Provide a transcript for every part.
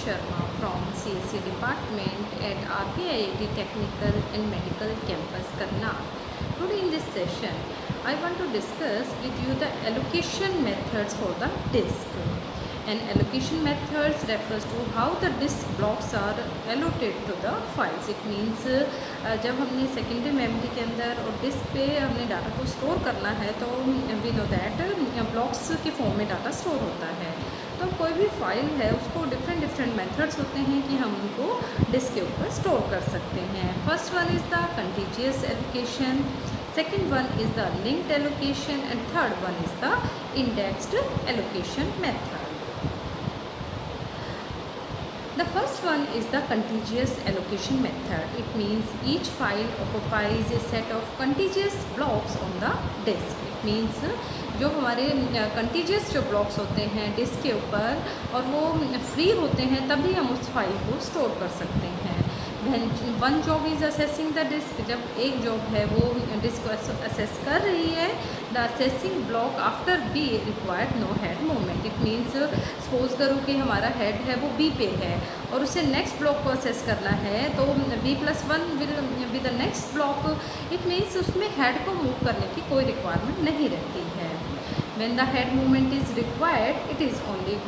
Sharma from CSE department at RPIIT Technical and Medical Campus Karnal. Today in this session, I want to discuss with you the allocation methods for the disk. And allocation methods refers to how the disk blocks are allocated to the files. It means जब हमने secondary memory के अंदर और disc पे हमने data को store करना है तो वी नो दैट ब्लॉक्स के फॉर्म में डाटा स्टोर होता है। तो कोई भी फाइल है उसको डिफरेंट मेथड्स होते हैं कि हम उनको डिस्क के ऊपर स्टोर कर सकते हैं। First one is the contiguous allocation, second one is the linked allocation and third one is the indexed allocation method. The first one is the contiguous allocation method. It means each file occupies a set of contiguous blocks on the disk. It means जो हमारे contiguous जो blocks होते हैं disc के ऊपर और वो free होते हैं तभी हम उस फाइल को स्टोर कर सकते हैं। One job is assessing the disk, जब एक जॉब है वो डिस्क को असेस कर रही है, the assessing block after be required no head movement. It means suppose करो कि हमारा हेड है वो बी पे है और उसे नेक्स्ट ब्लॉक को असेस करना है तो b+1 with the next block. It means उसमें हेड को मूव करने की कोई रिक्वायरमेंट नहीं रहती है। When the head movement is required it is only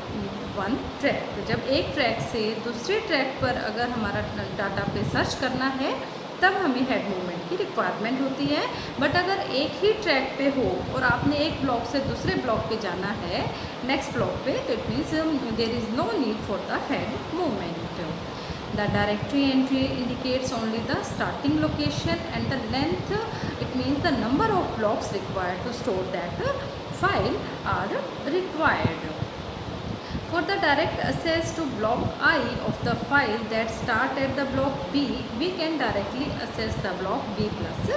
one track. जब एक ट्रैक से दूसरे ट्रैक पर अगर हमारा डाटा पे सर्च करना है तब हमें हेड मूवमेंट की रिक्वायरमेंट होती है। बट अगर एक ही ट्रैक पे हो और आपने एक ब्लॉक से दूसरे ब्लॉक पे जाना है नेक्स्ट ब्लॉक पे तो it means there is no need for the head movement. The directory entry indicates only the starting location and the length. It means the number of blocks required to store that file are required. For the direct access to block I of the file that start at the block B, we can directly access the block B plus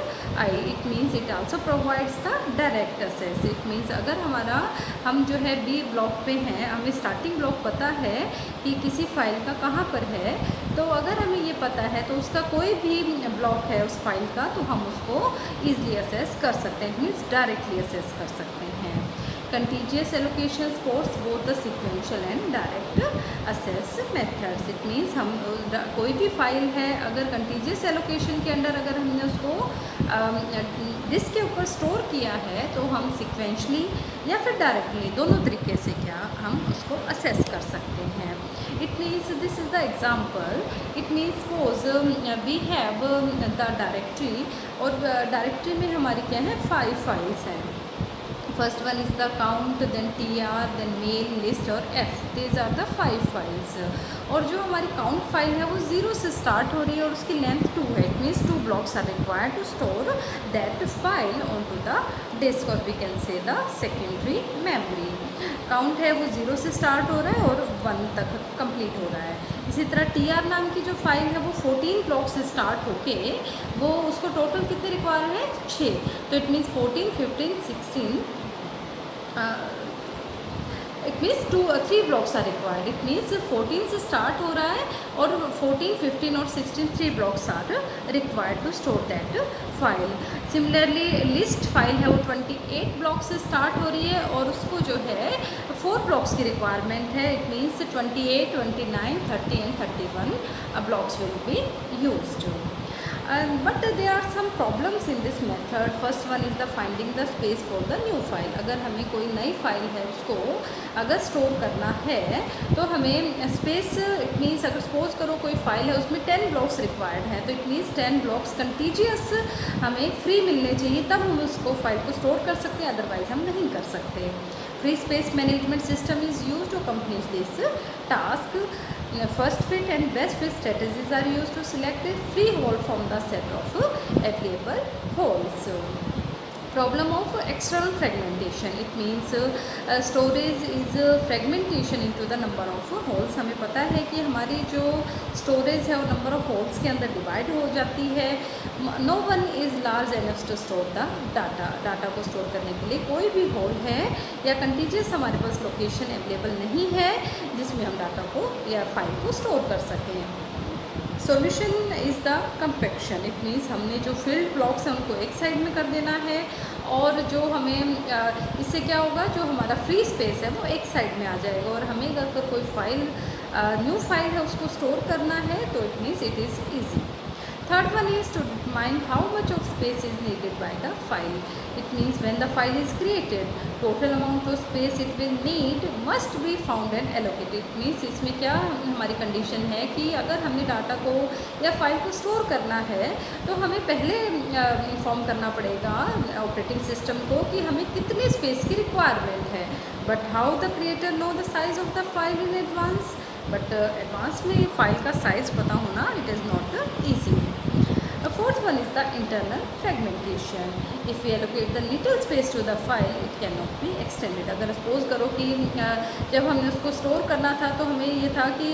I. It means it also provides the direct access. It means अगर हमारा हम जो है B block पे हैं, हमें starting block पता है कि किसी फाइल का कहाँ पर है, तो अगर हमें ये पता है तो उसका कोई भी ब्लॉक है उस फाइल का तो हम उसको ईजिली असेस कर सकते हैं। मीन्स डायरेक्टली असेस कर सकते हैं। Contiguous allocation supports both the sequential and direct access methods. It means हम कोई भी फाइल है अगर contiguous allocation के अंदर अगर हमने उसको डिस्क के ऊपर स्टोर किया है तो हम sequentially या फिर directly दोनों तरीके से क्या हम उसको assess कर सकते हैं। It means this is the example. It means suppose we have the directory और directory में हमारी क्या है 5 फाइल्स हैं। First one is the count, then tr, then mail, list और f। These are the 5 files. और जो हमारी काउंट फाइल है वो 0 से स्टार्ट हो रही है और उसकी लेंथ 2 है। It means 2 blocks are required to store that file on to the disk or we can say the secondary memory. Count है वो 0 से स्टार्ट हो रहा है और 1 तक कंप्लीट हो रहा है। इसी तरह tr नाम की जो फाइल है वो 14 ब्लॉक से स्टार्ट होके वो उसको टोटल कितने रिक्वायर है 6। तो it means 14, 15, 16 it means 3 blocks are required. It means 14 से स्टार्ट हो रहा है और 14, 15 और 16 3 blocks are required to store that file. Similarly list file है वो 28 ब्लॉक से स्टार्ट हो रही है और उसको जो है 4 ब्लॉक्स की रिक्वायरमेंट है। It means 28, 29, 30 and 31 blocks will be used. But there are some problems in this method. First one is the finding the space for the new file. अगर हमें कोई नई फाइल है उसको अगर स्टोर करना है तो हमें स्पेस इट मीन्स अगर सपोज करो कोई फाइल है उसमें 10 ब्लॉक्स रिक्वायर्ड है तो इट मीन्स 10 ब्लॉक्स कंटीजियस हमें फ्री मिलने चाहिए तब हम उसको फाइल को स्टोर कर सकते हैं, अदरवाइज हम नहीं कर सकते। Free space management system is use to complete this task. First fit and best fit strategies are used to select a free hole from the set of available holes. Problem of external fragmentation. It means storage is fragmentation into the number of holes. हमें पता है कि हमारी जो storage है वो number of holes के अंदर डिवाइड हो जाती है। No one is large enough to store the data को स्टोर करने के लिए कोई भी होल है या कंटीजियस हमारे पास लोकेशन अवेलेबल नहीं है जिसमें हम डाटा को या फाइल को स्टोर कर सकें। Solution is the compaction. It means हमने जो फील्ड ब्लॉक्स हैं उनको एक साइड में कर देना है और जो हमें इससे क्या होगा जो हमारा फ्री स्पेस है वो एक साइड में आ जाएगा और हमें अगर कोई फाइल न्यू फाइल है उसको स्टोर करना है, तो it means it is easy. Third one is to determine how much of space is needed by the file. It means when the file is created, total amount of space it will need must be found and allocated. Means इसमें क्या हमारी condition है कि अगर हमने data को या file को स्टोर करना है तो हमें पहले इन्फॉर्म करना पड़ेगा ऑपरेटिंग सिस्टम को कि हमें कितने स्पेस की रिक्वायरमेंट है। But how the creator know the size of the file in advance, but advance में फाइल का साइज़ पता होना it is not easy. The fourth one is the internal fragmentation. If we allocate the little space to the file, it cannot be extended. अगर suppose करो कि जब हमने उसको स्टोर करना था तो हमें ये था कि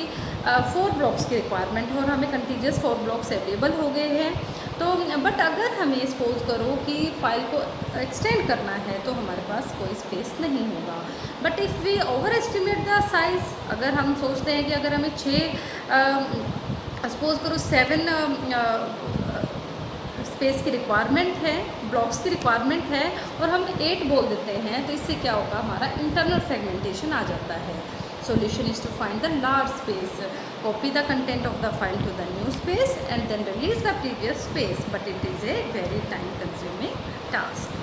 4 ब्लॉक्स की रिक्वायरमेंट है और हमें कंटीजियस 4 ब्लॉक्स अवेलेबल हो गए हैं। तो बट अगर हमें सपोज करो कि फ़ाइल को एक्सटेंड करना है तो हमारे पास कोई स्पेस नहीं होगा। But if we over estimate the size, अगर हम सोचते हैं कि अगर हमें 6 सपोज करो 7 स्पेस की रिक्वायरमेंट है, ब्लॉक्स की रिक्वायरमेंट है और हम 8 बोल देते हैं, तो इससे क्या होगा, हमारा इंटरनल फ्रेगमेंटेशन आ जाता है। Solution is to find the large space, copy the content of the file to the new space and then release the previous space, but it is a very time consuming task.